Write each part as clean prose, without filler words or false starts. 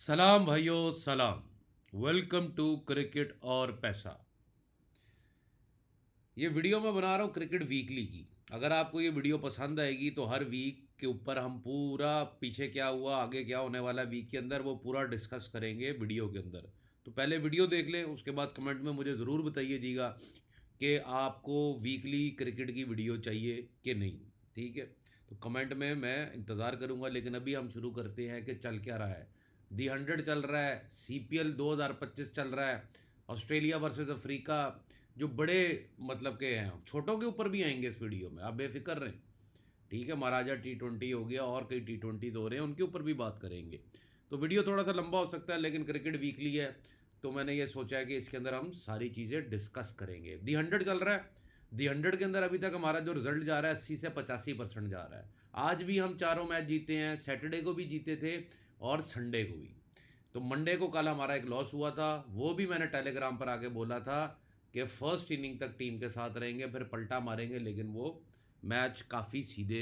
सलाम भाइयों सलाम। वेलकम टू क्रिकेट और पैसा। ये वीडियो मैं बना रहा हूँ क्रिकेट वीकली की। अगर आपको ये वीडियो पसंद आएगी तो हर वीक के ऊपर हम पूरा पीछे क्या हुआ आगे क्या होने वाला वीक के अंदर वो पूरा डिस्कस करेंगे वीडियो के अंदर। तो पहले वीडियो देख लें, उसके बाद कमेंट में मुझे ज़रूर बताइएगा कि आपको वीकली क्रिकेट की वीडियो चाहिए कि नहीं। ठीक है, तो कमेंट में मैं इंतज़ार करूँगा। लेकिन अभी हम शुरू करते हैं कि चल क्या रहा है। दी 100 चल रहा है, CPL 2025 चल रहा है, ऑस्ट्रेलिया वर्सेस अफ्रीका। जो बड़े मतलब के हैं, छोटों के ऊपर भी आएंगे इस वीडियो में, आप बेफिक्र रहें। ठीक है, महाराजा T20 हो गया और कई T20 हो रहे हैं, उनके ऊपर भी बात करेंगे। तो वीडियो थोड़ा सा लंबा हो सकता है, लेकिन क्रिकेट वीकली है तो मैंने ये सोचा है कि इसके अंदर हम सारी चीज़ें डिस्कस करेंगे। दी 100 चल रहा है। दी 100 के अंदर अभी तक हमारा जो रिजल्ट जा रहा है 80 से 85% जा रहा है। आज भी हम चारों मैच जीते हैं, सैटरडे को भी जीते थे और संडे को भी। तो मंडे को कल हमारा एक लॉस हुआ था, वो भी मैंने टेलीग्राम पर आके बोला था कि फर्स्ट इनिंग तक टीम के साथ रहेंगे, फिर पलटा मारेंगे। लेकिन वो मैच काफ़ी सीधे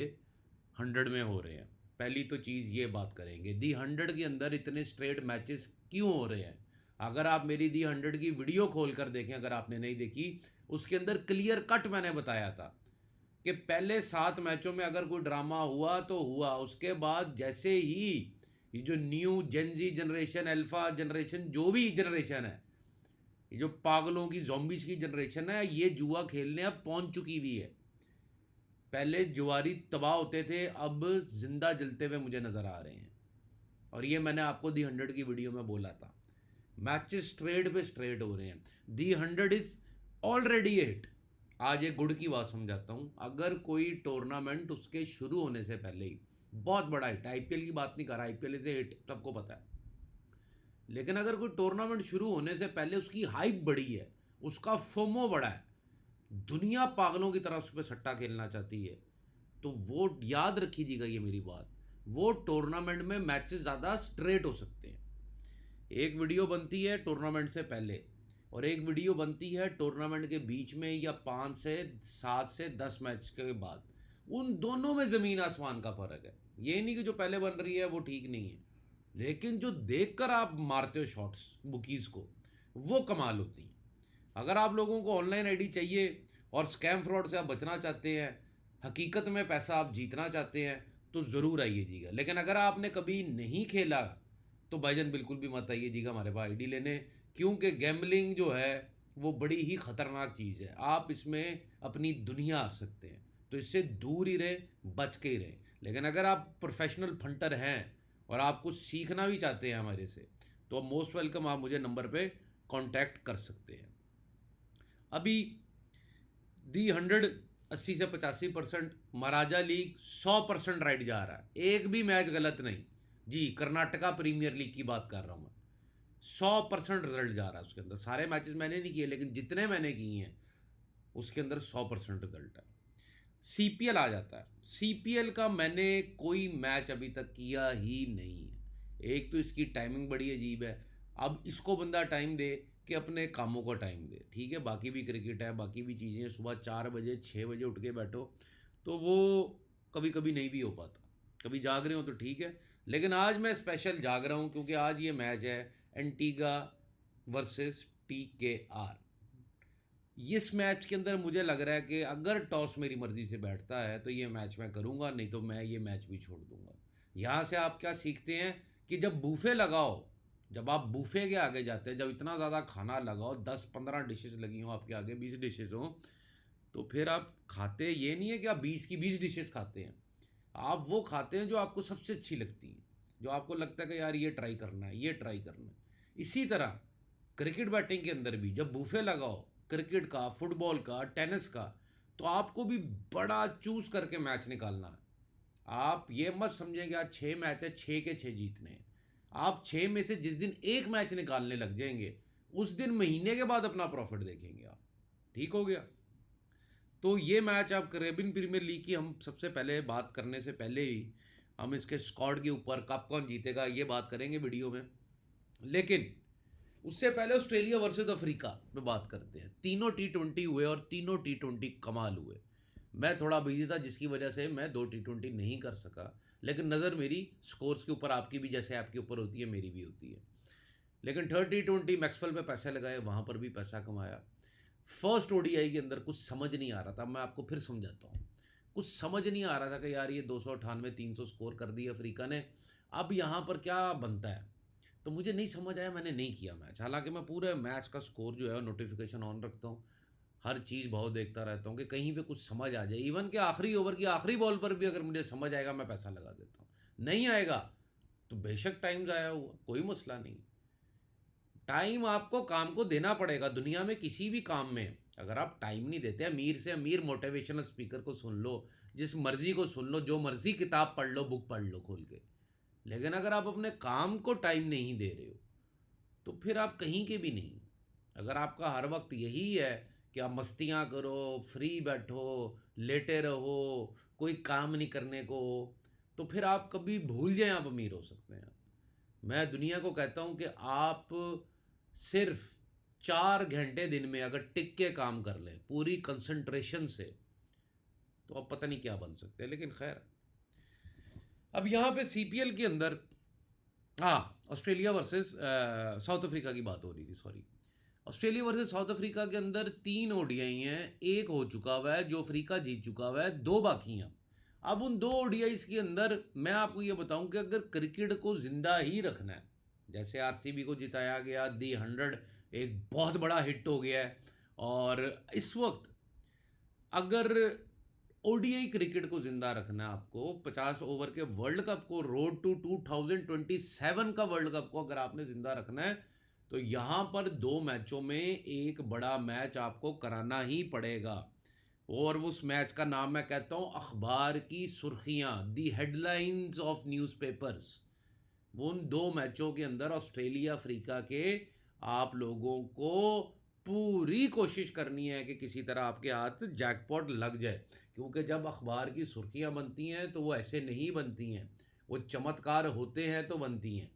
100 में हो रहे हैं। पहली तो चीज़ ये बात करेंगे, दी 100 के अंदर इतने स्ट्रेट मैचेस क्यों हो रहे हैं। अगर आप मेरी दी 100 की वीडियो खोल कर देखें, अगर आपने नहीं देखी, उसके अंदर क्लियर कट मैंने बताया था कि पहले 7 मैचों में अगर कोई ड्रामा हुआ तो हुआ, उसके बाद जैसे ही ये जो new Gen Z generation, alpha generation, जो भी जनरेशन है, ये जो पागलों की ज़ॉम्बीज़ की जनरेशन है, ये जुआ खेलने अब पहुंच चुकी हुई है। पहले जुआरी तबाह होते थे, अब जिंदा जलते हुए मुझे नज़र आ रहे हैं। और ये मैंने आपको दी 100 की वीडियो में बोला था। मैचेस स्ट्रेट पे स्ट्रेट हो रहे हैं। दी 100 इज ऑलरेडी हिट। आज एक गुड़ की बात समझाता हूँ। अगर कोई टूर्नामेंट उसके शुरू होने से पहले ही बहुत बड़ा हिट, IPL की बात नहीं कर रहा, IPL इज हिट सबको पता है, लेकिन अगर कोई टूर्नामेंट शुरू होने से पहले उसकी हाइप बढ़ी है, उसका फोमो बढ़ा है, दुनिया पागलों की तरह उस पर सट्टा खेलना चाहती है, तो वो याद रखिएगा ये मेरी बात, वो टूर्नामेंट में मैचेस ज़्यादा स्ट्रेट हो सकते हैं। एक वीडियो बनती है टूर्नामेंट से पहले और एक वीडियो बनती है टूर्नामेंट के बीच में, या 5 से 7 से 10 मैच के बाद। उन दोनों में ज़मीन आसमान का फ़र्क है। ये नहीं कि जो पहले बन रही है वो ठीक नहीं है, लेकिन जो देखकर आप मारते हो शॉट्स बुकीज़ को, वो कमाल होती हैं। अगर आप लोगों को ऑनलाइन आईडी चाहिए और स्कैम फ्रॉड से आप बचना चाहते हैं, हकीकत में पैसा आप जीतना चाहते हैं, तो ज़रूर आइएगा। लेकिन अगर आपने कभी नहीं खेला तो भाईजान बिल्कुल भी मत आइएगा हमारे पास आईडी लेने, क्योंकि गैम्बलिंग जो है वो बड़ी ही ख़तरनाक चीज़ है। आप इसमें अपनी दुनिया हार सकते हैं, तो इससे दूर ही रहें, बच के ही रहें। लेकिन अगर आप प्रोफेशनल फंटर हैं और आप कुछ सीखना भी चाहते हैं हमारे से, तो मोस्ट वेलकम, आप मुझे नंबर पे कांटेक्ट कर सकते हैं। अभी दी 100 80 से 85%, महाराजा लीग 100% राइट जा रहा है, एक भी मैच गलत नहीं। जी, कर्नाटका प्रीमियर लीग की बात कर रहा हूँ मैं। 100% रिजल्ट जा रहा है उसके अंदर। सारे मैचेस मैंने नहीं किए, लेकिन जितने मैंने किए हैं उसके अंदर 100% रिजल्ट है। CPL आ जाता है। CPL का मैंने कोई मैच अभी तक किया ही नहीं है। एक तो इसकी टाइमिंग बड़ी अजीब है। अब इसको बंदा टाइम दे कि अपने कामों को टाइम दे, ठीक है, बाकी भी क्रिकेट है, बाकी भी चीज़ें हैं। सुबह 4 बजे 6 बजे उठ के बैठो तो वो कभी कभी नहीं भी हो पाता। कभी जाग रहे हो तो ठीक है, लेकिन आज मैं स्पेशल जाग रहा हूँ क्योंकि आज ये मैच है एंटीगा वर्सेस TKR। इस मैच के अंदर मुझे लग रहा है कि अगर टॉस मेरी मर्ज़ी से बैठता है तो ये मैच मैं करूँगा, नहीं तो मैं ये मैच भी छोड़ दूँगा। यहाँ से आप क्या सीखते हैं कि जब बूफे लगाओ, जब आप बूफे के आगे जाते हैं, जब इतना ज़्यादा खाना लगाओ, 10-15 डिशेस लगी हों आपके आगे, 20 डिशेस हों, तो फिर आप खाते ये नहीं है कि आप 20 की 20 डिशेस खाते हैं। आप वो खाते हैं जो आपको सबसे अच्छी लगती हैं, जो आपको लगता है कि यार ये ट्राई करना है, ये ट्राई करना है। इसी तरह क्रिकेट बैटिंग के अंदर भी जब बूफे लगाओ, क्रिकेट का, फुटबॉल का, टेनिस का, तो आपको भी बड़ा चूज करके मैच निकालना है। आप ये मत समझें कि आज 6 मैच है, 6 के 6 जीतने हैं। आप 6 में से जिस दिन एक मैच निकालने लग जाएंगे, उस दिन महीने के बाद अपना प्रॉफिट देखेंगे आप। ठीक हो गया। तो ये मैच आप कैरेबियन प्रीमियर लीग की हम सबसे पहले बात करने से पहले ही हम इसके स्क्वाड के ऊपर, कप कौन जीतेगा, ये बात करेंगे वीडियो में। लेकिन उससे पहले ऑस्ट्रेलिया वर्सेस अफ्रीका पे बात करते हैं। तीनों T20 हुए और तीनों T20 कमाल हुए। मैं थोड़ा बिजी था जिसकी वजह से मैं 2 T20 नहीं कर सका, लेकिन नज़र मेरी स्कोर्स के ऊपर, आपकी भी जैसे आपके ऊपर होती है मेरी भी होती है। लेकिन 30-20 मैक्सवेल पे पैसे लगाए, वहाँ पर भी पैसा कमाया। फर्स्ट ओडीआई के अंदर कुछ समझ नहीं आ रहा था, मैं आपको फिर समझाता हूँ। कुछ समझ नहीं आ रहा था कि यार ये 298 300 स्कोर कर दिया अफ्रीका ने, अब यहाँ पर क्या बनता है। तो मुझे नहीं समझ आया, मैंने नहीं किया मैच। हालांकि मैं पूरे मैच का स्कोर जो है नोटिफिकेशन ऑन रखता हूँ, हर चीज़ बहुत देखता रहता हूँ कि कहीं पे कुछ समझ आ जाए। इवन कि आखिरी ओवर की आखिरी बॉल पर भी अगर मुझे समझ आएगा, मैं पैसा लगा देता हूँ। नहीं आएगा तो बेशक टाइम ज़ाया हुआ, कोई मसला नहीं। टाइम आपको काम को देना पड़ेगा। दुनिया में किसी भी काम में अगर आप टाइम नहीं देते, अमीर से अमीर मोटिवेशनल स्पीकर को सुन लो, जिस मर्जी को सुन लो, जो मर्जी किताब पढ़ लो, बुक पढ़ लो खोल के, लेकिन अगर आप अपने काम को टाइम नहीं दे रहे हो तो फिर आप कहीं के भी नहीं। अगर आपका हर वक्त यही है कि आप मस्तियाँ करो, फ्री बैठो, लेटे रहो, कोई काम नहीं करने को, तो फिर आप कभी भूल जाएं आप अमीर हो सकते हैं। मैं दुनिया को कहता हूं कि आप सिर्फ 4 घंटे दिन में अगर टिक के काम कर लें पूरी कंसंट्रेशन से, तो आप पता नहीं क्या बन सकते हैं। लेकिन खैर, अब यहाँ पे सीपीएल के अंदर, हाँ, ऑस्ट्रेलिया वर्सेस साउथ अफ्रीका की बात हो रही थी, sorry. Australia versus south Africa के अंदर 3 ओडीआई हैं, एक हो चुका हुआ है जो अफ्रीका जीत चुका हुआ है, 2 बाकी हैं। अब उन 2 ओडीआईस के अंदर मैं आपको ये बताऊं कि अगर क्रिकेट को जिंदा ही रखना है, जैसे आरसीबी को जिताया गया, दी 100 एक बहुत बड़ा हिट हो गया है, और इस वक्त अगर ओडीआई क्रिकेट को जिंदा रखना है, आपको 50 ओवर के वर्ल्ड कप को, रोड टू 2027 का वर्ल्ड कप को अगर आपने जिंदा रखना है, तो यहां पर 2 मैचों में एक बड़ा मैच आपको कराना ही पड़ेगा। और उस मैच का नाम मैं कहता हूं अखबार की सुर्खियां, दी हेडलाइंस ऑफ न्यूज़पेपर्स। वो उन 2 मैचों के अंदर ऑस्ट्रेलिया अफ्रीका के आप लोगों को पूरी कोशिश करनी है कि किसी तरह आपके हाथ जैकपॉट लग जाए। क्योंकि जब अखबार की सुर्खियां बनती हैं तो वो ऐसे नहीं बनती हैं, वो चमत्कार होते हैं तो बनती हैं।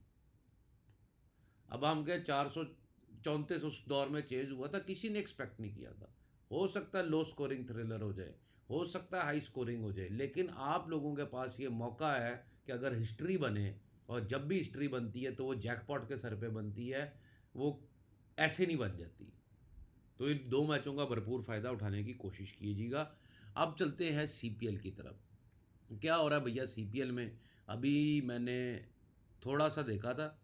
अब हम के 434 उस दौर में चेज हुआ था, किसी ने एक्सपेक्ट नहीं किया था। हो सकता है लो स्कोरिंग थ्रिलर हो जाए, हो सकता है हाई स्कोरिंग हो जाए, लेकिन आप लोगों के पास ये मौका है कि अगर हिस्ट्री बने, और जब भी हिस्ट्री बनती है तो वो जैकपॉट के सर पे बनती है, वो ऐसे नहीं बन जाती। तो इन 2 मैचों का भरपूर फ़ायदा उठाने की कोशिश कीजिएगा। अब चलते हैं सीपीएल की तरफ। क्या हो रहा है भैया सीपीएल में? अभी मैंने थोड़ा सा देखा था,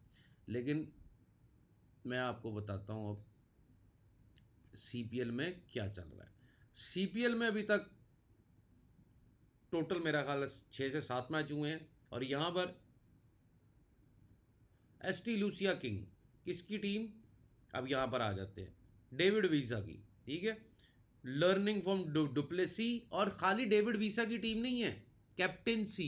लेकिन मैं आपको बताता हूँ अब सीपीएल में क्या चल रहा है। सीपीएल में अभी तक टोटल मेरा ख्याल 6 से 7 मैच हुए हैं, और यहाँ पर एसटी लूसिया किंग, किसकी टीम? अब यहाँ पर आ जाते हैं, डेविड वीज़ा की, ठीक है। लर्निंग फ्रॉम डुप्लेसी, और खाली डेविड वीज़ा की टीम नहीं है, कैप्टेंसी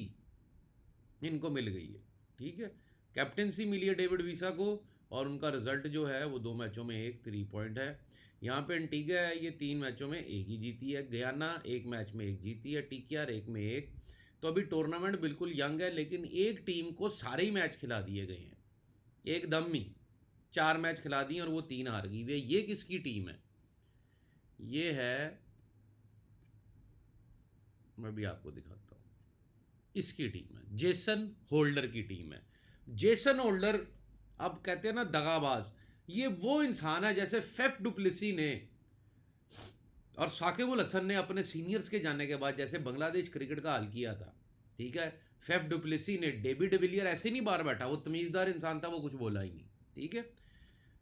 इनको मिल गई है, ठीक है। कैप्टेंसी मिली है डेविड वीसा को, और उनका रिजल्ट जो है वो 2 मैचों में एक 3 पॉइंट है। यहाँ पे एंटीगा है, ये 3 मैचों में एक ही जीती है। गयाना 1 मैच में एक जीती है, टीकेआर 1 में 1। तो अभी टूर्नामेंट बिल्कुल यंग है, लेकिन एक टीम को सारे ही मैच खिला दिए गए हैं एकदम ही। 4 मैच खिला दिए और वो 3 हार गई है। ये किसकी टीम है? ये है, मैं भी आपको दिखाता हूँ, इसकी टीम है, जेसन होल्डर की टीम है। जेसन होल्डर, अब कहते हैं ना दगाबाज, ये वो इंसान है जैसे फेफ डुप्लेसी ने और साकिब उल हसन ने अपने सीनियर्स के जाने के बाद जैसे बांग्लादेश क्रिकेट का हाल किया था, ठीक है। फेफ डुप्लेसी ने, डेविड डिविलियर ऐसे नहीं बाहर बैठा, वो तमीज़दार इंसान था, वो कुछ बोला ही नहीं, ठीक है।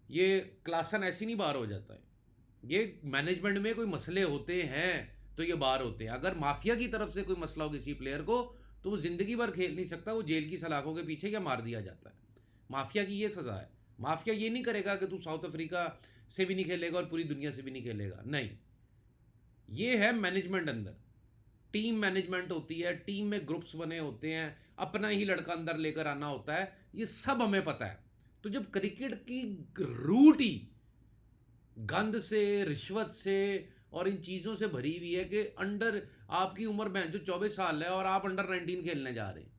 ये क्लासन ऐसे नहीं बाहर हो जाता है। ये मैनेजमेंट में कोई मसले होते हैं तो ये बाहर होते हैं। अगर माफिया की तरफ से कोई मसला हो किसी प्लेयर को, तो वो ज़िंदगी भर खेल नहीं सकता, वो जेल की सलाखों के पीछे क्या मार दिया जाता है। माफिया की ये सज़ा है। माफिया ये नहीं करेगा कि तू साउथ अफ्रीका से भी नहीं खेलेगा और पूरी दुनिया से भी नहीं खेलेगा, नहीं। ये है मैनेजमेंट अंदर, टीम मैनेजमेंट होती है, टीम में ग्रुप्स बने होते हैं, अपना ही लड़का अंदर लेकर आना होता है, ये सब हमें पता है। तो जब क्रिकेट की रूट ही गंद से, रिश्वत से और इन चीज़ों से भरी हुई है कि अंडर, आपकी उम्र में जो 24 साल है और आप अंडर 19 खेलने जा रहे हैं,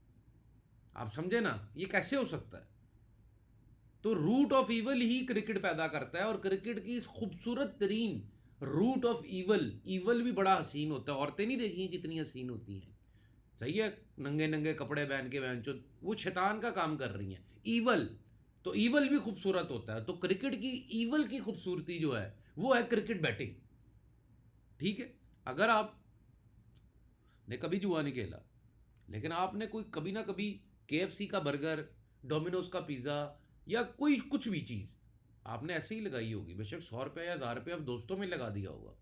आप समझे ना, ये कैसे हो सकता है? तो रूट ऑफ ईवल ही क्रिकेट पैदा करता है, और क्रिकेट की इस खूबसूरत तरीन रूट ऑफ ईवल, ईवल भी बड़ा हसीन होता है। औरतें नहीं देखी कितनी हसीन होती हैं, सही है, नंगे नंगे कपड़े पहन के बहनचोद, वो शैतान का काम कर रही हैं, ईवल। तो ईवल भी खूबसूरत होता है, तो क्रिकेट की ईवल की खूबसूरती जो है वो है क्रिकेट बैटिंग। ठीक है, अगर आप ने कभी जुआ नहीं खेला, लेकिन आपने कोई कभी ना कभी KFC का बर्गर, डोमिनोज का पिज़्ज़ा, या कोई कुछ भी चीज़ आपने ऐसे ही लगाई होगी, बेशक 100 रुपये या 1000 रुपये आप दोस्तों में लगा दिया होगा,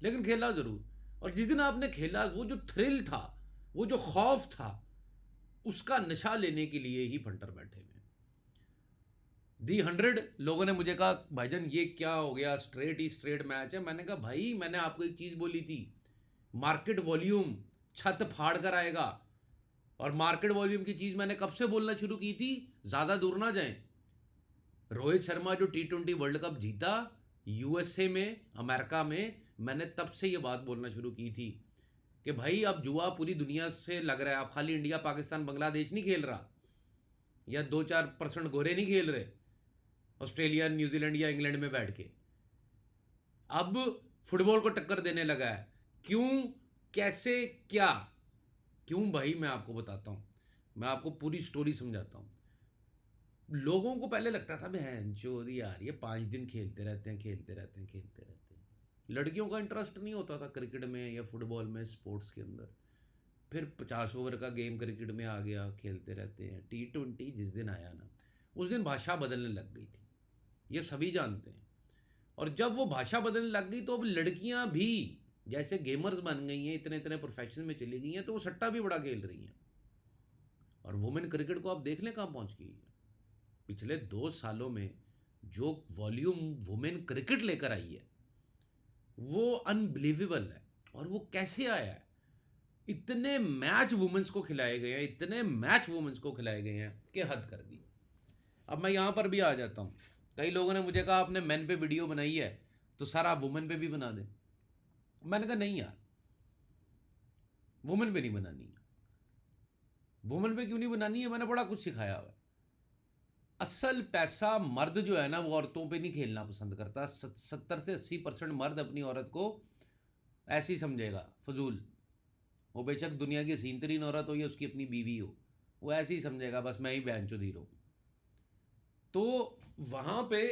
लेकिन खेला ज़रूर। और जिस दिन आपने खेला, वो जो थ्रिल था, वो जो खौफ था, उसका नशा लेने के लिए ही फंटर बैठे हुए। दी 100 लोगों ने मुझे कहा भाईजान ये क्या हो गया, स्ट्रेट ही स्ट्रेट मैच है। मैंने कहा भाई, मैंने आपको एक चीज़ बोली थी, मार्केट वॉल्यूम छत फाड़ कर आएगा। और मार्केट वॉल्यूम की चीज़ मैंने कब से बोलना शुरू की थी, ज़्यादा दूर ना जाएं। रोहित शर्मा जो T20 वर्ल्ड कप जीता USA में, अमेरिका में, मैंने तब से ये बात बोलना शुरू की थी कि भाई अब जुआ पूरी दुनिया से लग रहा है, अब खाली इंडिया पाकिस्तान बांग्लादेश नहीं खेल रहा, या 2-4% गोरे नहीं खेल रहे ऑस्ट्रेलिया न्यूजीलैंड या इंग्लैंड में बैठ के, अब फुटबॉल को टक्कर देने लगा है। क्यों, कैसे, क्या? क्यों भाई, मैं आपको बताता हूँ, मैं आपको पूरी स्टोरी समझाता हूँ। लोगों को पहले लगता था बहन चोरी यार, ये 5 दिन खेलते रहते हैं, खेलते रहते हैं, खेलते रहते हैं। लड़कियों का इंटरेस्ट नहीं होता था क्रिकेट में या फुटबॉल में, स्पोर्ट्स के अंदर। फिर 50 ओवर का गेम क्रिकेट में आ गया, खेलते रहते हैं। T20 जिस दिन आया ना, उस दिन भाषा बदलने लग गई थी, ये सभी जानते हैं। और जब वो भाषा बदलने लग गई, तो अब लड़कियां भी जैसे गेमर्स बन गई हैं, इतने इतने प्रोफेशन में चली गई हैं, तो वो सट्टा भी बड़ा खेल रही हैं। और वुमेन क्रिकेट को आप देख लें कहाँ पहुँच गई है। पिछले 2 सालों में जो वॉल्यूम वुमेन क्रिकेट लेकर आई है, वो अनबिलीवेबल है। और वो कैसे आया है, इतने मैच वुमेन्स को खिलाए गए हैं, इतने मैच वुमेन्स को खिलाए गए हैं कि हद कर दी। अब मैं यहाँ पर भी आ जाता हूँ। कई लोगों ने मुझे कहा आपने मेन पे वीडियो बनाई है, तो सर आप वुमेन पे भी बना दें। मैंने कहा नहीं यार, वुमेन पे नहीं बनानी है। वुमेन पे क्यों नहीं बनानी है, मैंने बड़ा कुछ सिखाया हुआ है। असल पैसा मर्द जो है ना, वो औरतों पे नहीं खेलना पसंद करता। 70 से 80% मर्द अपनी औरत को ऐसी समझेगा, फजूल। वो बेशक दुनिया की हसीन तरीन औरत हो या उसकी अपनी बीवी हो, वो ऐसे ही समझेगा बस मैं ही बहनचोद हीरो। तो वहाँ पे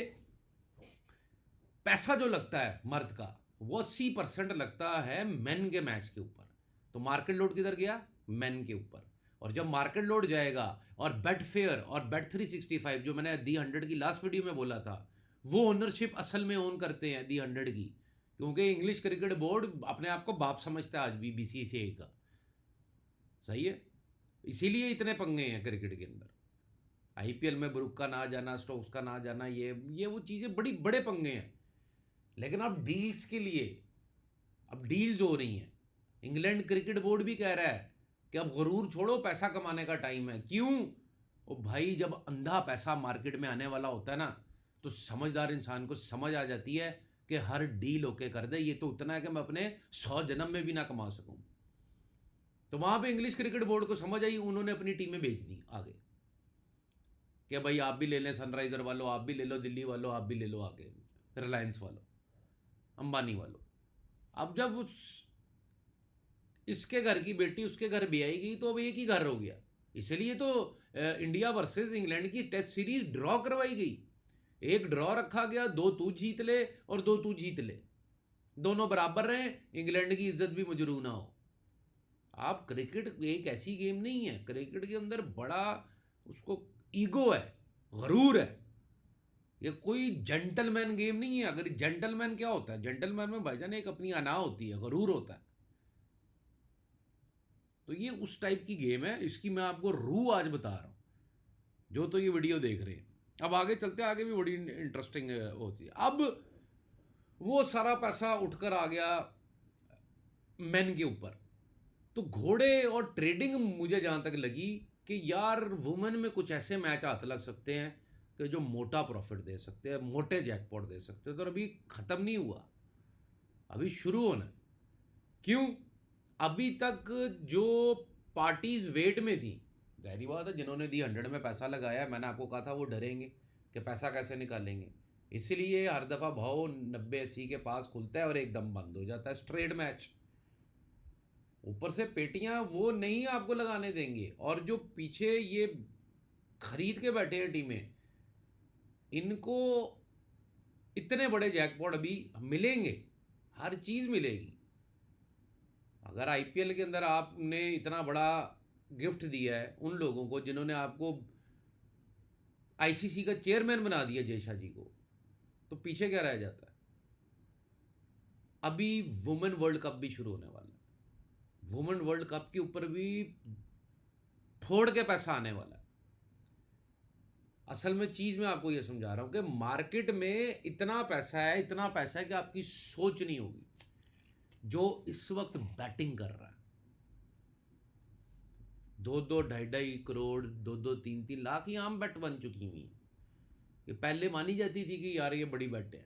पैसा जो लगता है मर्द का, वो 80% लगता है मेन के मैच के ऊपर। तो मार्केट लोड किधर गया, मेन के ऊपर। और जब मार्केट लोड जाएगा, और बेट फेयर और Bet365 जो मैंने दी 100 की लास्ट वीडियो में बोला था, वो ओनरशिप असल में ओन करते हैं दी 100 की। क्योंकि इंग्लिश क्रिकेट बोर्ड अपने आप को बाप समझता है आज भी BCCI का। सही है, इसीलिए इतने पंगे हैं क्रिकेट के अंदर। IPL में ब्रुक का ना जाना, स्टोक्स का ना जाना, ये वो चीज़ें बड़ी बड़े पंगे हैं। लेकिन अब डील्स के लिए, अब डील्स हो रही हैं। इंग्लैंड क्रिकेट बोर्ड भी कह रहा है कि अब गरूर छोड़ो, पैसा कमाने का टाइम है। क्यों? ओ भाई, जब अंधा पैसा मार्केट में आने वाला होता है ना, तो समझदार इंसान को समझ आ जाती है कि हर डील ओके कर दे, ये तो उतना है कि मैं अपने 100 जन्म में भी ना कमा सकूं। तो वहां पे इंग्लिश क्रिकेट बोर्ड को समझ आई, उन्होंने अपनी टीमें बेच दी आगे कि भाई आप भी ले लें, सनराइजर वालों आप भी ले लो, दिल्ली वालों आप भी ले लो, आगे रिलायंस वालों, अंबानी वालों। अब जब इसके घर की बेटी उसके घर भी आएगी, तो अब एक ही घर हो गया। इसलिए तो इंडिया वर्सेस इंग्लैंड की टेस्ट सीरीज ड्रॉ करवाई गई। एक ड्रॉ रखा गया, 2 तू जीत ले और 2 तू जीत ले, दोनों बराबर रहे, इंग्लैंड की इज्जत भी मजरू ना हो। आप क्रिकेट एक ऐसी गेम नहीं है, क्रिकेट के अंदर बड़ा उसको ईगो है, गरूर है। ये कोई जेंटलमैन गेम नहीं है। अगर जेंटलमैन क्या होता है, जेंटलमैन में भाईजान एक अपनी अना होती है, गरूर होता है। तो ये उस टाइप की गेम है, इसकी मैं आपको रूह आज बता रहा हूँ, जो तो ये वीडियो देख रहे हैं। अब आगे चलते, आगे भी बड़ी इंटरेस्टिंग होती है। अब वो सारा पैसा उठकर आ गया मेन के ऊपर। तो घोड़े और ट्रेडिंग मुझे जहाँ तक लगी कि यार वुमेन में कुछ ऐसे मैच हाथ लग सकते हैं कि जो मोटा प्रॉफिट दे सकते हैं, मोटे जैकपॉट दे सकते हैं। तो अभी ख़त्म नहीं हुआ, अभी शुरू होना है। क्यों? अभी तक जो पार्टीज वेट में थी, जाहिर बात है जिन्होंने दी 100 में पैसा लगाया, मैंने आपको कहा था वो डरेंगे कि पैसा कैसे निकालेंगे। इसीलिए हर दफ़ा भाव 90-80 के पास खुलता है और एकदम बंद हो जाता है, स्ट्रेट मैच। ऊपर से पेटियां वो नहीं आपको लगाने देंगे, और जो पीछे ये खरीद के बैठे हैं टीमें, इनको इतने बड़े जैकपॉट अभी मिलेंगे, हर चीज़ मिलेगी। अगर आईपीएल के अंदर आपने इतना बड़ा गिफ्ट दिया है उन लोगों को जिन्होंने आपको आईसीसी का चेयरमैन बना दिया, जय शाह जी को, तो पीछे क्या रह जाता है। अभी वुमेन वर्ल्ड कप भी शुरू होने वाला है, वुमेन वर्ल्ड कप के ऊपर भी फोड़ के पैसा आने वाला है। असल में चीज़ मैं आपको ये समझा रहा हूँ कि मार्केट में इतना पैसा है, इतना पैसा है कि आपकी सोच नहीं होगी। जो इस वक्त बैटिंग कर रहा है, 2-2 2.5 करोड़, 2-2 3-3 लाख ये आम बेट बन चुकी हुई। ये पहले मानी जाती थी कि यार ये बड़ी बेट है।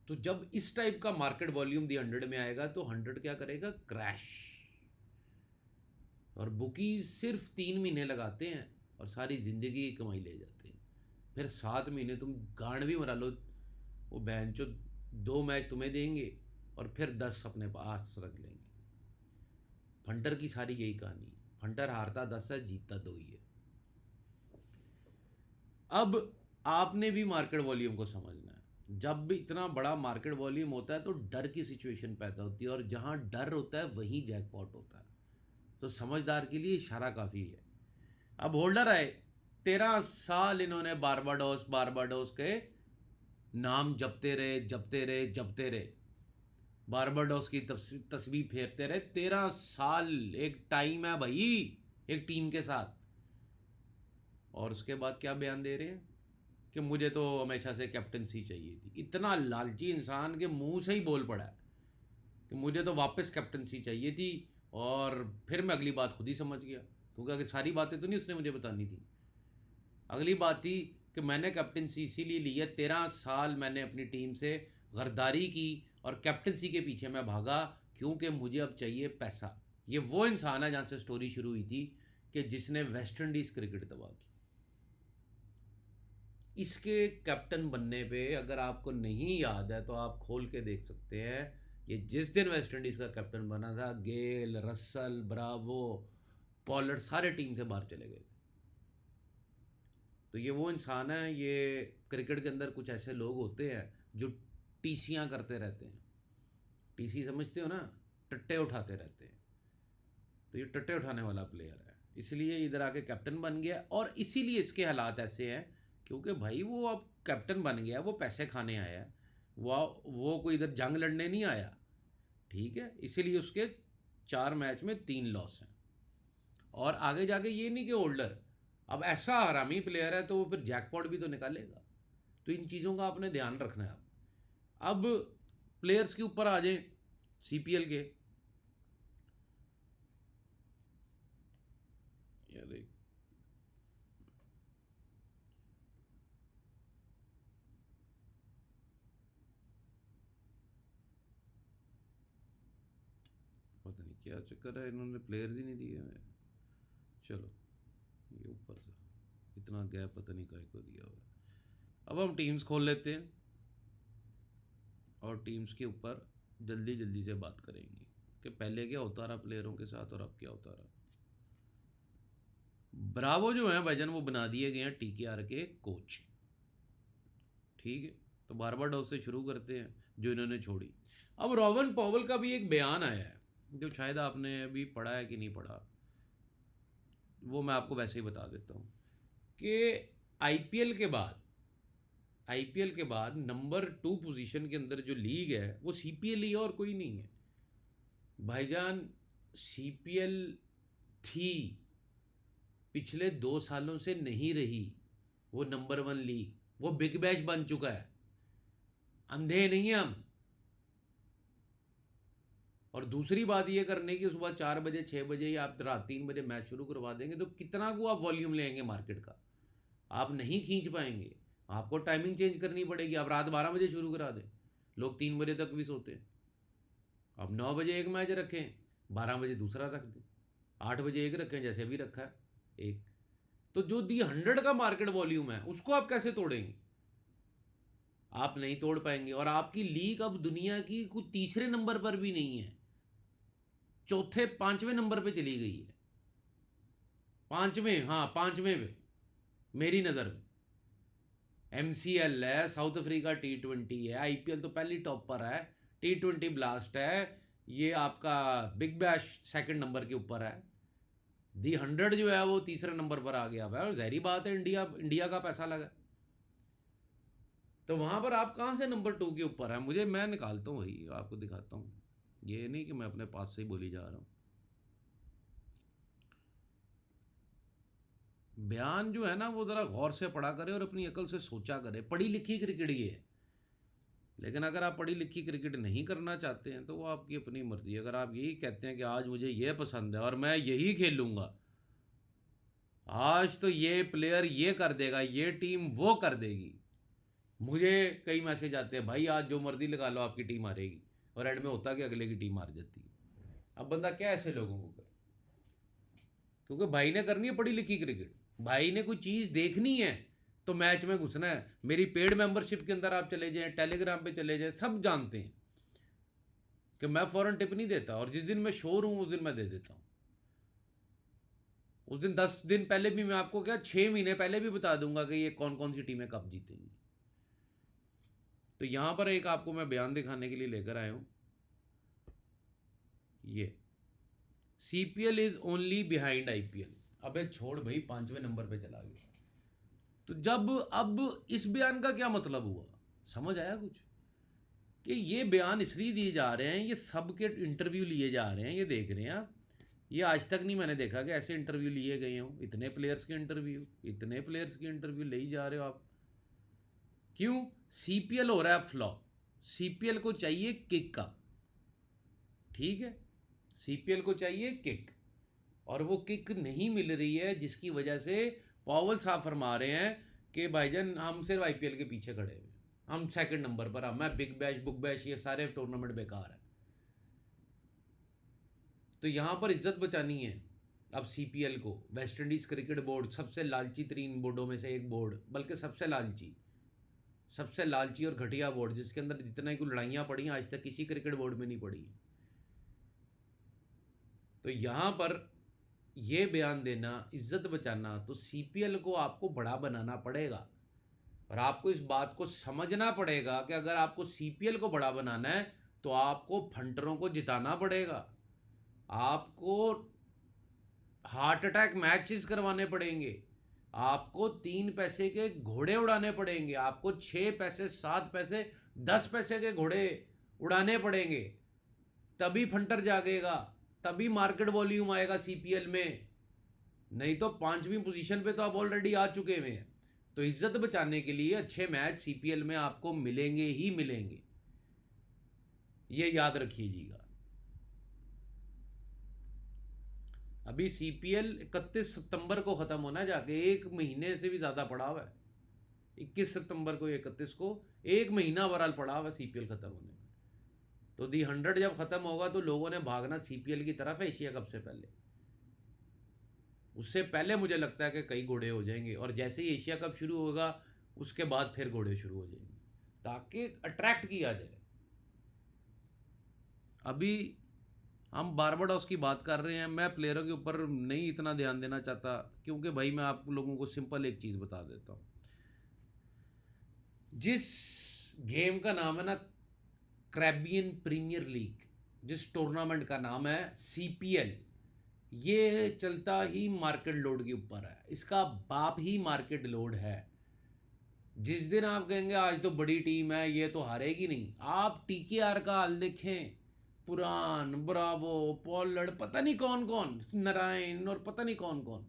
तो जब इस टाइप का मार्केट वॉल्यूम दी 100 में आएगा तो 100 क्या करेगा, क्रैश। और बुकीज सिर्फ 3 महीने लगाते हैं और सारी ज़िंदगी की कमाई ले जाते हैं। फिर 7 महीने तुम गांड भी मरा लो, वो बहन चो 2 मैच तुम्हें देंगे और फिर 10 अपने पास रख लेंगे। फंटर की सारी यही कहानी है, फंटर हारता 10 है, जीतता 2 ही है। अब आपने भी मार्केट वॉल्यूम को समझना है। जब भी इतना बड़ा मार्केट वॉल्यूम होता है तो डर की सिचुएशन पैदा होती है, और जहाँ डर होता है वहीं जैकपॉट होता है। तो समझदार के लिए इशारा काफ़ी है। अब होल्डर आए, 13 साल इन्होंने बारबाडोस बारबाडोस के नाम जपते रहे, जपते रहे, जपते रहे, बारबाडोस की तस्वीर फेरते रहे। 13 साल एक टाइम है भाई एक टीम के साथ। और उसके बाद क्या बयान दे रहे हैं कि मुझे तो हमेशा से कैप्टनसी चाहिए थी। इतना लालची इंसान के मुंह से ही बोल पड़ा है कि मुझे तो वापस कैप्टनसी चाहिए थी। और फिर मैं अगली बात खुद ही समझ गया, क्योंकि अगर सारी बातें तो नहीं उसने मुझे बतानी थी। अगली बात थी कि मैंने कैप्टनसी इसीलिए ली है, 13 साल मैंने अपनी टीम से गद्दारी की और कैप्टनसी के पीछे मैं भागा, क्योंकि मुझे अब चाहिए पैसा। ये वो इंसान है जहाँ से स्टोरी शुरू हुई थी कि जिसने वेस्ट इंडीज़ क्रिकेट तबाह की। इसके कैप्टन बनने पे अगर आपको नहीं याद है तो आप खोल के देख सकते हैं। ये जिस दिन वेस्ट इंडीज़ का कैप्टन बना था, गेल, रसल, ब्रावो, पॉलर सारे टीम से बाहर चले गए थे। तो ये वो इंसान है। ये क्रिकेट के अंदर कुछ ऐसे लोग होते हैं जो टीसियाँ करते रहते हैं। टीसी समझते हो ना, टट्टे उठाते रहते हैं। तो ये टट्टे उठाने वाला प्लेयर है, इसलिए इधर आके कैप्टन बन गया। और इसीलिए इसके हालात ऐसे हैं, क्योंकि भाई वो अब कैप्टन बन गया, वो पैसे खाने आया है, वो कोई इधर जंग लड़ने नहीं आया। ठीक है, इसीलिए उसके 4 मैच में 3 लॉस हैं। और आगे जाके ये नहीं कि होल्डर अब ऐसा हरामी प्लेयर है तो वो फिर जैकपॉट भी तो निकालेगा। तो इन चीज़ों का आपने ध्यान रखना है। अब प्लेयर्स के ऊपर आ जाए, सीपीएल के। यार पता नहीं क्या चक्कर है, इन्होंने प्लेयर्स ही नहीं दिए हैं। चलो ये ऊपर से इतना गैप पता नहीं काय को दिया हुआ है। अब हम टीम्स खोल लेते हैं और टीम्स के ऊपर जल्दी जल्दी से बात करेंगे कि पहले क्या होता रहा प्लेयरों के साथ और अब क्या होता रहा। ब्रावो जो है भाईजान वो बना दिए गए हैं टीकेआर के कोच। ठीक है, तो बारबाडोस से शुरू करते हैं जो इन्होंने छोड़ी। अब रॉवन पॉवल का भी एक बयान आया है जो शायद आपने अभी पढ़ा है कि नहीं पढ़ा, वो मैं आपको वैसे ही बता देता हूँ कि आईपीएल के बाद आईपीएल के बाद नंबर 2 पोजीशन के अंदर जो लीग है वो सीपीएल ही है और कोई नहीं है भाईजान। सीपीएल थी, पिछले 2 सालों से नहीं रही वो नंबर 1 लीग, वो बिग बैश बन चुका है। अंधे नहीं हैं हम। और दूसरी बात ये करने की सुबह 4 बजे 6 बजे या आप रात 3 बजे मैच शुरू करवा देंगे तो कितना को आप वॉल्यूम लेंगे मार्केट का, आप नहीं खींच पाएंगे। आपको टाइमिंग चेंज करनी पड़ेगी, आप रात 12 बजे शुरू करा दें, लोग 3 बजे तक भी सोते हैं। आप 9 बजे एक मैच रखें, 12 बजे दूसरा रख दें, 8 बजे एक रखें जैसे अभी रखा है एक। तो जो दी 100 का मार्केट वॉल्यूम है उसको आप कैसे तोड़ेंगे, आप नहीं तोड़ पाएंगे। और आपकी लीग अब दुनिया की कुछ तीसरे नंबर पर भी नहीं है। चौथे 5वें नंबर पे चली गई है, 5वें, हाँ 5वें पे मेरी नज़र में। MCL है, साउथ अफ्रीका T20 है, IPL तो पहली टॉप पर है, T20 ब्लास्ट है, ये आपका बिग बैश सेकंड नंबर के ऊपर है, दी 100 जो है वो तीसरे नंबर पर आ गया है। और जहरी बात है, इंडिया का पैसा लगा, तो वहाँ पर आप कहाँ से नंबर 2 के ऊपर है? मैं निकालता हूँ वही आपको दिखाता हूँ, ये नहीं कि मैं अपने पास से ही बोली जा रहा हूँ। बयान जो है ना वो ज़रा गौर से पढ़ा करें और अपनी अकल से सोचा करें। पढ़ी लिखी क्रिकेट ये है, लेकिन अगर आप पढ़ी लिखी क्रिकेट नहीं करना चाहते हैं तो वो आपकी अपनी मर्जी है। अगर आप यही कहते हैं कि आज मुझे ये पसंद है और मैं यही खेलूँगा, आज तो ये प्लेयर ये कर देगा, ये टीम वो कर देगी, मुझे कई मैसेज आते हैं, भाई आज जो मर्जी लगा लो आपकी टीम हारेगी, और एंड में होता कि अगले की टीम हार जाती है। अब बंदा क्या ऐसे लोगों को करे? क्योंकि भाई ने करनी है पढ़ी लिखी क्रिकेट, भाई ने कोई चीज़ देखनी है तो मैच में घुसना है। मेरी पेड मेंबरशिप के अंदर आप चले जाएं, टेलीग्राम पे चले जाएं, सब जानते हैं कि मैं फ़ौरन टिप नहीं देता, और जिस दिन मैं श्योर हूँ उस दिन मैं दे देता हूँ। उस दिन 10 दिन पहले भी मैं आपको क्या 6 महीने पहले भी बता दूंगा कि ये कौन कौन सी टीमें कब जीतेंगी। तो यहाँ पर एक आपको मैं बयान दिखाने के लिए लेकर आया हूँ, ये CPL is only behind IPL। अबे छोड़ भाई, 5वें नंबर पे चला गया। तो जब अब इस बयान का क्या मतलब हुआ, समझ आया कुछ? कि ये बयान इसलिए दिए जा रहे हैं, ये सब के इंटरव्यू लिए जा रहे हैं, ये देख रहे हैं आप, ये आज तक नहीं मैंने देखा कि ऐसे इंटरव्यू लिए गए हों। इतने प्लेयर्स के इंटरव्यू ले ही जा रहे हो आप। क्यों? CPL हो रहा है फ्लॉप, CPL को चाहिए किक का, ठीक है, CPL को चाहिए किक, और वो किक नहीं मिल रही है, जिसकी वजह से पॉवल साहब फरमा रहे हैं कि भाईजान हम सिर्फ IPL के पीछे खड़े हुए, हम सेकंड नंबर पर, मैं बिग बैश बुक बैश ये सारे टूर्नामेंट बेकार है। तो यहाँ पर इज्जत बचानी है अब CPL को। वेस्ट इंडीज़ क्रिकेट बोर्ड सबसे लालची तरीन बोर्डों में से एक बोर्ड, बल्कि सबसे लालची और घटिया बोर्ड, जिसके अंदर जितना ही कोई लड़ाइयाँ पड़ी आज तक किसी क्रिकेट बोर्ड में नहीं पड़ी। तो यहाँ पर ये बयान देना, इज्जत बचाना, तो CPL को आपको बड़ा बनाना पड़ेगा, और आपको इस बात को समझना पड़ेगा कि अगर आपको CPL को बड़ा बनाना है तो आपको फंटरों को जिताना पड़ेगा, आपको हार्ट अटैक मैचेस करवाने पड़ेंगे, आपको 3 पैसे के घोड़े उड़ाने पड़ेंगे, आपको 6 पैसे 7 पैसे 10 पैसे के घोड़े उड़ाने पड़ेंगे, तभी फंटर जागेगा, तभी मार्केट वॉल्यूम आएगा CPL में। नहीं तो 5वीं पोजीशन पे तो आप ऑलरेडी आ चुके हुए हैं। तो इज्जत बचाने के लिए अच्छे मैच CPL में आपको मिलेंगे ही मिलेंगे, ये याद रखिएगा। अभी CPL 31 सितंबर को ख़त्म होना है, जाके 1 महीने से भी ज़्यादा पड़ा हुआ है। 21 सितंबर को, 31 को, 1 महीना बहरहाल पड़ा हुआ CPL ख़त्म होने में। तो दी 100 जब ख़त्म होगा तो लोगों ने भागना CPL की तरफ है एशिया कप से पहले। उससे पहले मुझे लगता है कि कई घोड़े हो जाएंगे, और जैसे ही एशिया कप शुरू होगा उसके बाद फिर घोड़े शुरू हो जाएंगे, ताकि अट्रैक्ट किया जाए। अभी हम बारबाडोस की बात कर रहे हैं, मैं प्लेयरों के ऊपर नहीं इतना ध्यान देना चाहता, क्योंकि भाई मैं आप लोगों को सिंपल एक चीज़ बता देता हूँ। जिस गेम का नाम है ना कैरेबियन प्रीमियर लीग, जिस टूर्नामेंट का नाम है CPL, ये चलता ही मार्केट लोड के ऊपर है, इसका बाप ही मार्केट लोड है। जिस दिन आप कहेंगे आज तो बड़ी टीम है, ये तो हारेगी नहीं, आप TKR का हाल देखें, पुरान, ब्रावो, पॉलर्ड, पता नहीं कौन कौन, नारायण, और पता नहीं कौन कौन,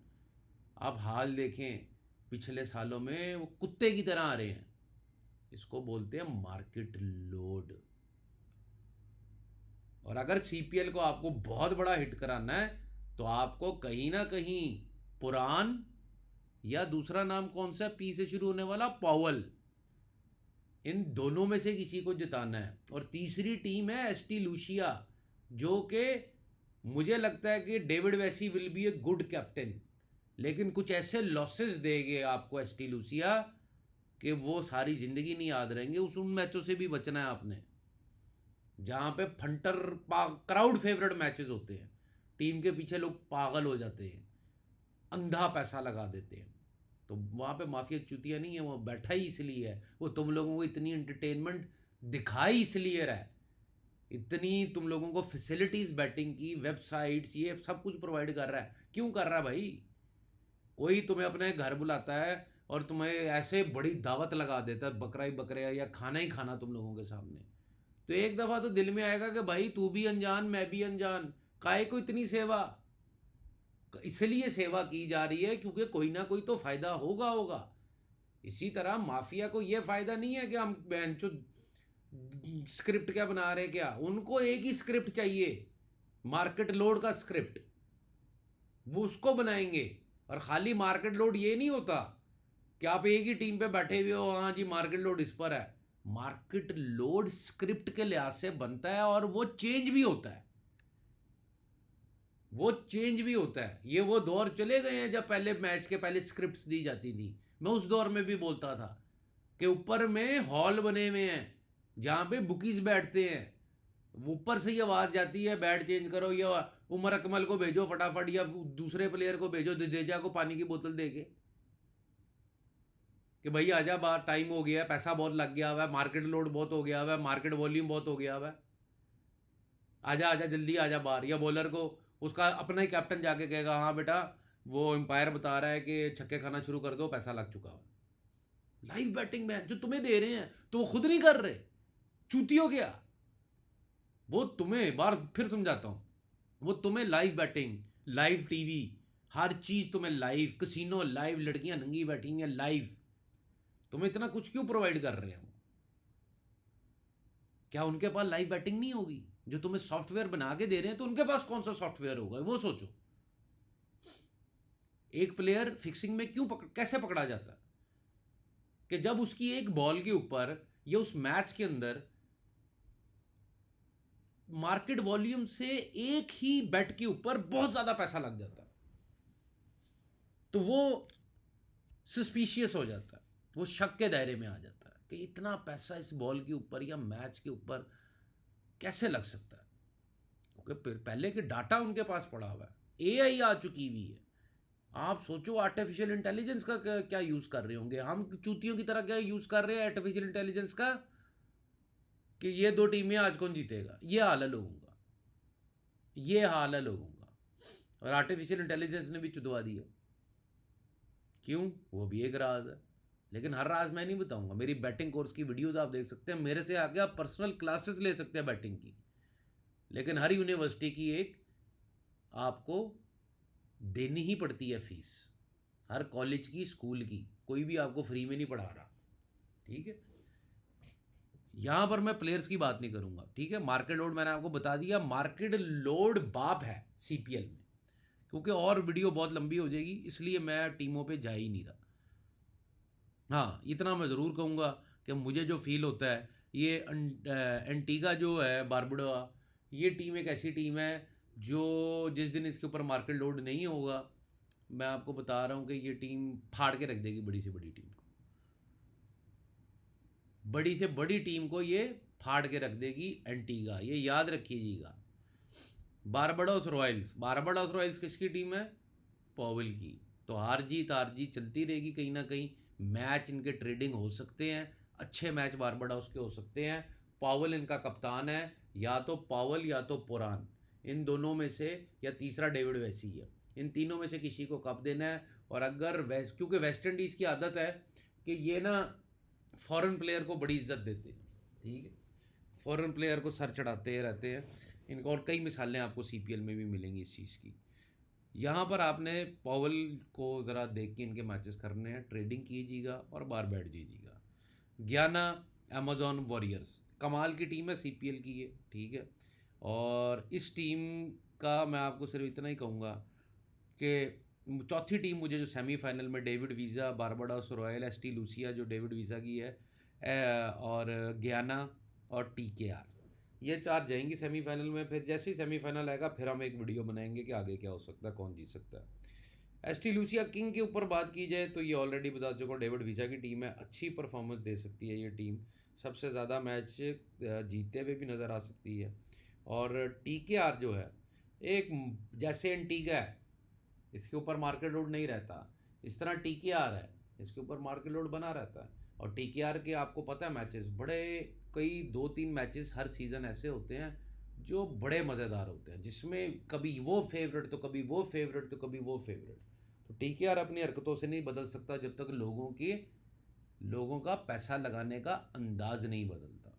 आप हाल देखें पिछले सालों में, वो कुत्ते की तरह आ रहे हैं। इसको बोलते हैं मार्केट लोड। और अगर CPL को आपको बहुत बड़ा हिट कराना है तो आपको कहीं ना कहीं पुरान, या दूसरा नाम कौन सा P से शुरू होने वाला, पॉवल, इन दोनों में से किसी को जिताना है। और तीसरी टीम है ST लूसिया, जो कि मुझे लगता है कि डेविड वैसी will be a good captain, लेकिन कुछ ऐसे लॉसेस देंगे आपको ST लूसिया कि वो सारी ज़िंदगी नहीं याद रहेंगे। उन मैचों से भी बचना है आपने। जहाँ पे फंटर क्राउड फेवरेट मैचेस होते हैं, टीम के पीछे लोग पागल हो जाते हैं, अंधा पैसा लगा देते हैं। तो वहाँ पे माफिया चुतिया नहीं है, वो बैठा ही इसलिए है, वो तुम लोगों को इतनी एंटरटेनमेंट दिखाई इसलिए रहा है, इतनी तुम लोगों को फैसिलिटीज़ बैटिंग की, वेबसाइट्स, ये सब कुछ प्रोवाइड कर रहा है। क्यों कर रहा है भाई? कोई तुम्हें अपने घर बुलाता है और तुम्हें ऐसे बड़ी दावत लगा देता है, बकरा ही बकरा या खाना ही खाना तुम लोगों के सामने, तो एक दफ़ा तो दिल में आएगा कि भाई तू भी अनजान मैं भी अनजान, काहे को इतनी सेवा? इसलिए सेवा की जा रही है क्योंकि कोई ना कोई तो फ़ायदा होगा होगा। इसी तरह माफिया को ये फ़ायदा नहीं है कि हम बेंचो स्क्रिप्ट क्या बना रहे, क्या उनको एक ही स्क्रिप्ट चाहिए, मार्केट लोड का स्क्रिप्ट, वो उसको बनाएंगे। और खाली मार्केट लोड ये नहीं होता कि आप एक ही टीम पे बैठे हुए हो, हाँ जी मार्केट लोड इस पर है। मार्केट लोड स्क्रिप्ट के लिहाज से बनता है और वो चेंज भी होता है, वो चेंज भी होता है। ये वो दौर चले गए हैं जब पहले मैच के पहले स्क्रिप्ट्स दी जाती थी। मैं उस दौर में भी बोलता था कि ऊपर में हॉल बने हुए हैं जहाँ पे बुकीज बैठते हैं, ऊपर से ही आवाज़ जाती है बैट चेंज करो, या उमर अकमल को भेजो फटाफट, या दूसरे प्लेयर को भेजो जडेजा को पानी की बोतल दे के कि भाई आजा बाहर, टाइम हो गया है, पैसा बहुत लग गया हुआ है, मार्केट लोड बहुत हो गया हुआ है, मार्केट वॉल्यूम बहुत हो गया हुआ है, आजा आजा जल्दी आजा बाहर। या बॉलर को उसका अपना ही कैप्टन जाके कहेगा हाँ बेटा वो एम्पायर बता रहा है कि छक्के खाना शुरू कर दो, पैसा लग चुका है। लाइव बैटिंग मैच जो तुम्हें दे रहे हैं तो वो खुद नहीं कर रहे, चूतियो क्या, वो तुम्हें बार फिर समझाता हूँ, वो तुम्हें लाइव बैटिंग, लाइव टीवी, हर चीज़ तुम्हें लाइव, कसिनो लाइव, लड़कियां नंगी बैठी हैं लाइव, तुम्हें इतना कुछ क्यों प्रोवाइड कर रहे हैं वो? क्या उनके पास लाइव बैटिंग नहीं होगी? जो तुम्हें सॉफ्टवेयर बना के दे रहे हैं तो उनके पास कौन सा सॉफ्टवेयर होगा, वो सोचो। एक प्लेयर फिक्सिंग में कैसे पकड़ा जाता है कि जब उसकी एक बॉल के ऊपर या उस मैच के अंदर मार्केट वॉल्यूम से एक ही बेट के ऊपर बहुत ज्यादा पैसा लग जाता है, तो वो सस्पिशियस हो जाता है, वो शक के दायरे में आ जाता है कि इतना पैसा इस बॉल के ऊपर या मैच के ऊपर कैसे लग सकता है, क्योंकि पहले के डाटा उनके पास पड़ा हुआ है, एआई आ चुकी हुई है। आप सोचो आर्टिफिशियल इंटेलिजेंस का क्या यूज़ कर रहे होंगे, हम चूतियों की तरह क्या यूज़ कर रहे हैं आर्टिफिशियल इंटेलिजेंस का कि ये दो टीमें आज कौन जीतेगा, ये हाल है लोगों का, ये हाल है लोगों का। और आर्टिफिशियल इंटेलिजेंस ने भी चुदवा दिया, क्यों, वो भी एक राज है। लेकिन हर राज मैं नहीं बताऊंगा, मेरी बैटिंग कोर्स की वीडियोस आप देख सकते हैं, मेरे से आगे आप पर्सनल क्लासेस ले सकते हैं बैटिंग की, लेकिन हर यूनिवर्सिटी की एक आपको देनी ही पड़ती है फीस, हर कॉलेज की, स्कूल की, कोई भी आपको फ्री में नहीं पढ़ा रहा, ठीक है। यहाँ पर मैं प्लेयर्स की बात नहीं करूँगा, ठीक है। मार्केट लोड मैंने आपको बता दिया, मार्केट लोड बाप है सीपीएल में, क्योंकि और वीडियो बहुत लंबी हो जाएगी इसलिए मैं टीमों पे जा ही नहीं रहा। हाँ इतना मैं ज़रूर कहूँगा कि मुझे जो फील होता है, ये एंटीगा जो है बारबुडा, ये टीम एक ऐसी टीम है जो जिस दिन इसके ऊपर मार्केट लोड नहीं होगा, मैं आपको बता रहा हूँ कि ये टीम फाड़ के रख देगी बड़ी से बड़ी टीम को, बड़ी से बड़ी टीम को ये फाड़ के रख देगी एंटीगा, ये याद रखिएगा। बारबाडोस रॉयल्स, बारबाडोस रॉयल्स किसकी टीम है? पॉवेल की। तो हार जीत चलती रहेगी, कहीं ना कहीं मैच इनके ट्रेडिंग हो सकते हैं, अच्छे मैच बारबाडोस के हो सकते हैं। पॉवेल इनका कप्तान है, या तो पॉवेल या तो पुरान, इन दोनों में से, या तीसरा डेविड वैसी है, इन तीनों में से किसी को कप देना है। और अगर क्योंकि वेस्ट इंडीज़ की आदत है कि ये ना फॉरेन प्लेयर को बड़ी इज्जत देते हैं, ठीक है, फॉरेन प्लेयर को सर चढ़ाते रहते हैं इनको, और कई मिसालें आपको सीपीएल में भी मिलेंगी इस चीज़ की। यहाँ पर आपने पॉवल को ज़रा देख के इनके मैचेस करने हैं, ट्रेडिंग कीजिएगा और बार बैठ दीजिएगा। ज्ञाना अमेजॉन वॉरियर्स कमाल की टीम है, सीपीएल की है, ठीक है। और इस टीम का मैं आपको सिर्फ इतना ही कहूँगा कि चौथी टीम मुझे जो सेमीफाइनल में David visa, Barbados royal, ST Lucia जो डेविड वीज़ा की है, और ज्ञाना और टीकेआर, ये चार जाएंगी सेमीफाइनल में। फिर जैसे ही सेमीफाइनल आएगा फिर हम एक वीडियो बनाएंगे कि आगे क्या हो सकता है, कौन जीत सकता है। एसटी लूसिया किंग के ऊपर बात की जाए तो ये ऑलरेडी बता चुका हूँ, डेविड विसा की टीम है, अच्छी परफॉर्मेंस दे सकती है ये टीम, सबसे ज़्यादा मैच जीतते हुए भी नज़र आ सकती है। और टीकेआर जो है, एक जैसे एंटीगा है, इसके ऊपर मार्केट लोड नहीं रहता, इस तरह टीकेआर है, इसके ऊपर मार्केट लोड बना रहता है। और टीकेआर के आपको पता है मैचेस बड़े, कई 2-3 मैचेस हर सीज़न ऐसे होते हैं जो बड़े मज़ेदार होते हैं, जिसमें कभी वो फेवरेट तो कभी वो फेवरेट तो कभी वो फेवरेट। तो टीकेआर अपनी हरकतों से नहीं बदल सकता जब तक लोगों का पैसा लगाने का अंदाज नहीं बदलता।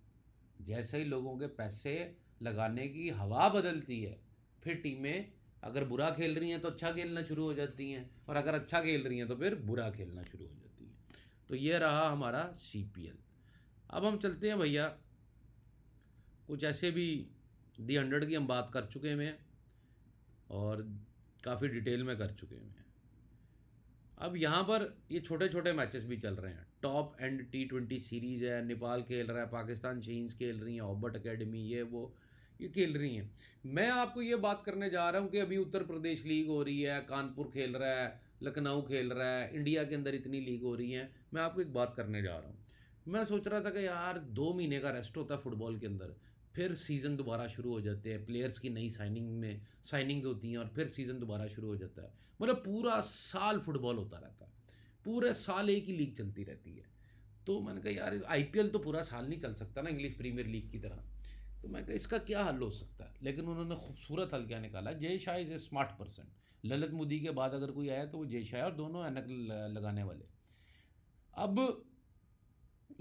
जैसे ही लोगों के पैसे लगाने की हवा बदलती है, फिर टीमें अगर बुरा खेल रही हैं तो अच्छा खेलना शुरू हो जाती हैं, और अगर अच्छा खेल रही हैं तो फिर बुरा खेलना शुरू हो जाती हैं। तो ये रहा हमारा सीपीएल। अब हम चलते हैं भैया, कुछ ऐसे भी दी 100 की हम बात कर चुके हैं और काफ़ी डिटेल में कर चुके हैं। अब यहाँ पर ये छोटे छोटे मैचेस भी चल रहे हैं, टॉप एंड T20 सीरीज़ है, नेपाल खेल रहा है, पाकिस्तान चेंज खेल रही हैं, ऑबर्ट एकेडमी ये खेल रही हैं। मैं आपको ये बात करने जा रहा हूँ कि अभी उत्तर प्रदेश लीग हो रही है, कानपुर खेल रहा है, लखनऊ खेल रहा है, इंडिया के अंदर इतनी लीग हो रही हैं। मैं आपको एक बात करने जा रहा हूँ, मैं सोच रहा था कि यार 2 महीने का रेस्ट होता है फुटबॉल के अंदर, फिर सीज़न दोबारा शुरू हो जाते हैं, प्लेयर्स की नई साइनिंग्स होती हैं और फिर सीज़न दोबारा शुरू हो जाता है। मतलब पूरा साल फुटबॉल होता रहता है, पूरे साल एक ही लीग चलती रहती है। तो मैंने कहा यार आईपीएल तो पूरा साल नहीं चल सकता ना इंग्लिश प्रीमियर लीग की तरह। तो मैं कहा इसका क्या हल हो सकता है, लेकिन उन्होंने खूबसूरत हल क्या निकाला। Jay Shah is a smart person, Lalit Modi के बाद अगर कोई आया तो वो जय शाह है, और दोनों ऐनक लगाने वाले। अब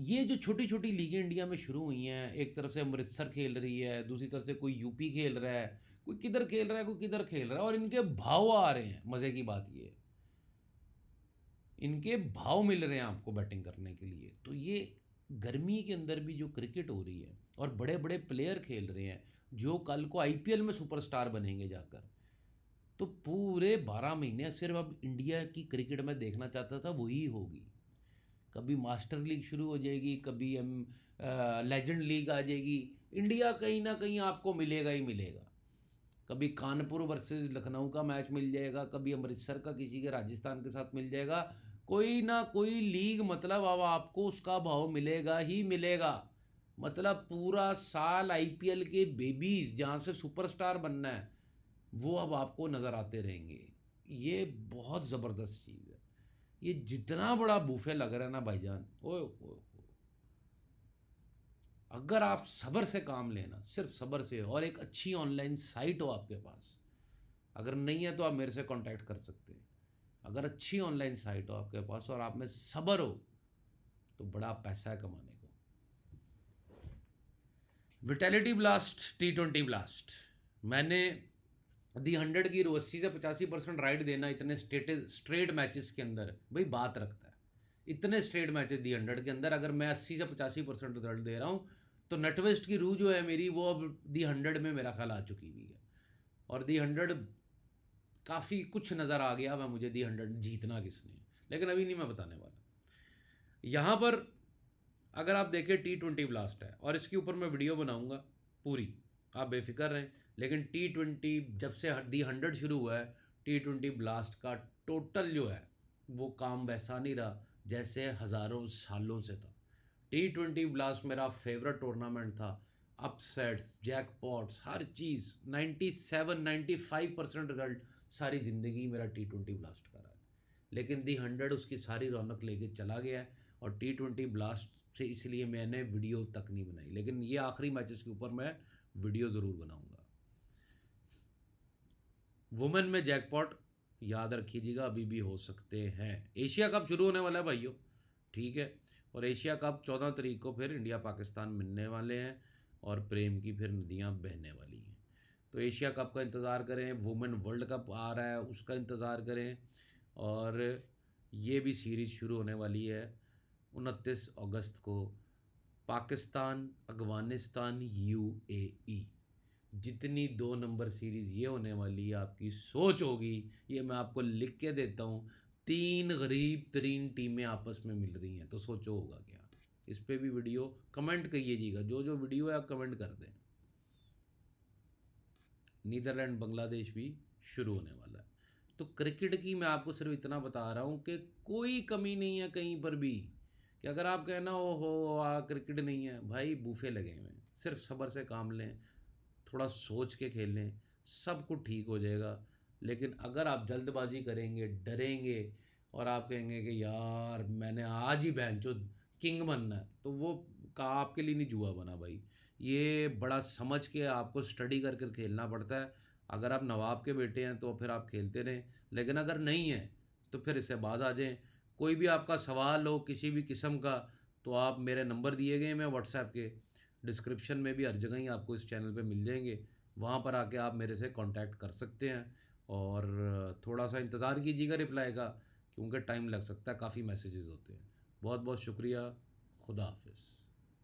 ये जो छोटी छोटी लीगें इंडिया में शुरू हुई हैं, एक तरफ से अमृतसर खेल रही है, दूसरी तरफ से कोई यूपी खेल रहा है, कोई किधर खेल रहा है, कोई किधर खेल रहा है, और इनके भाव आ रहे हैं। मज़े की बात ये है, इनके भाव मिल रहे हैं आपको बैटिंग करने के लिए। तो ये गर्मी के अंदर भी जो क्रिकेट हो रही है और बड़े बड़े प्लेयर खेल रहे हैं जो कल को आईपीएल में सुपरस्टार बनेंगे जाकर, तो पूरे 12 महीने सिर्फ अब इंडिया की क्रिकेट में देखना चाहता था वही होगी। कभी मास्टर लीग शुरू हो जाएगी, कभी हम लेजेंड लीग आ जाएगी, इंडिया कहीं ना कहीं आपको मिलेगा ही मिलेगा। कभी कानपुर वर्सेस लखनऊ का मैच मिल जाएगा, कभी अमृतसर का किसी के राजस्थान के साथ मिल जाएगा, कोई ना कोई लीग, मतलब अब आपको उसका भाव मिलेगा ही मिलेगा। मतलब पूरा साल आईपीएल के बेबीज जहाँ से सुपरस्टार बनना है वो अब आपको नज़र आते रहेंगे। ये बहुत ज़बरदस्त चीज़ है। ये जितना बड़ा बूफे लग रहा है ना भाईजान, ओए, अगर आप सब्र से काम लेना, सिर्फ सब्र से, और एक अच्छी ऑनलाइन साइट हो आपके पास, अगर नहीं है तो आप मेरे से कांटेक्ट कर सकते हैं। अगर अच्छी ऑनलाइन साइट हो आपके पास और आप में सब्र हो तो बड़ा पैसा है कमाने को। विटेलिटी ब्लास्ट T20 ब्लास्ट, मैंने दी 100 की 80 से 85% राइट देना इतने स्ट्रेट मैचेस के अंदर भाई बात रखता है। इतने स्ट्रेट मैचेस दी 100 के अंदर अगर मैं 80 से 85% रिजल्ट दे रहा हूँ, तो नटवेस्ट की रूह जो है मेरी, वो अब दी 100 में मेरा ख्याल आ चुकी हुई है। और दी 100 काफ़ी कुछ नज़र आ गया वह मुझे, दी 100 जीतना किसने, लेकिन अभी नहीं मैं बताने वाला। यहाँ पर अगर आप देखें T20 ब्लास्ट है, और इसके ऊपर मैं वीडियो बनाऊंगा पूरी, आप बेफिक्र रहें। लेकिन T20 जब से दी 100 शुरू हुआ है, T20 ब्लास्ट का टोटल जो है वो काम वैसा नहीं रहा जैसे हज़ारों सालों से था। T20 ब्लास्ट मेरा फेवरेट टूर्नामेंट था। अपसेट्स, जैकपॉट्स, हर चीज़, 97-95% रिजल्ट सारी ज़िंदगी मेरा T20 ब्लास्ट का रहा है। लेकिन दी 100 उसकी सारी रौनक लेके चला गया है, और T20 ब्लास्ट से इसलिए मैंने वीडियो तक नहीं बनाई, लेकिन ये आखिरी मैचेस के ऊपर मैं वीडियो ज़रूर बनाऊंगा। वुमेन में जैकपॉट याद रखिएगा अभी भी हो सकते हैं। एशिया कप शुरू होने वाला है भाइयों, ठीक है, और एशिया कप 14 तारीख को फिर इंडिया पाकिस्तान मिलने वाले हैं, और प्रेम की फिर नदियाँ बहने वाली हैं। तो एशिया कप का इंतज़ार करें, वुमेन वर्ल्ड कप आ रहा है उसका इंतज़ार करें, और ये भी सीरीज़ शुरू होने वाली है 29 अगस्त को। पाकिस्तान, अफ़गानिस्तान, यूएई, जितनी 2 नंबर सीरीज़ ये होने वाली है, आपकी सोच होगी। ये मैं आपको लिख के देता हूँ, 3 गरीब तरीन टीमें आपस में मिल रही हैं, तो सोचो होगा क्या। इस पर भी वीडियो कमेंट कीजिएगा, जो जो वीडियो है आप कमेंट कर दें। नीदरलैंड बांग्लादेश भी शुरू होने वाला है। तो क्रिकेट की मैं आपको सिर्फ इतना बता रहा हूँ कि कोई कमी नहीं है कहीं पर भी, कि अगर आप कहना ओ हो क्रिकेट नहीं है, भाई बूफे लगे हुए हैं, सिर्फ सब्र से काम लें, थोड़ा सोच के खेलें, सब कुछ ठीक हो जाएगा। लेकिन अगर आप जल्दबाजी करेंगे, डरेंगे और आप कहेंगे कि यार मैंने आज ही भैंचो किंग बनना है, तो वो का आपके लिए नहीं जुआ बना भाई। ये बड़ा समझ के आपको स्टडी कर कर खेलना पड़ता है। अगर आप नवाब के बेटे हैं तो फिर आप खेलते रहें, लेकिन अगर नहीं है तो फिर इससे बाज आ जाएं। कोई भी आपका सवाल हो किसी भी किस्म का, तो आप मेरे नंबर दिए गए हैं मैं व्हाट्सएप के डिस्क्रिप्शन में भी हर जगह ही आपको इस चैनल पे मिल जाएंगे। वहाँ पर आके आप मेरे से कांटेक्ट कर सकते हैं। और थोड़ा सा इंतज़ार कीजिएगा रिप्लाई का, क्योंकि टाइम लग सकता है, काफ़ी मैसेजेस होते हैं। बहुत बहुत शुक्रिया। खुदा हाफिज़।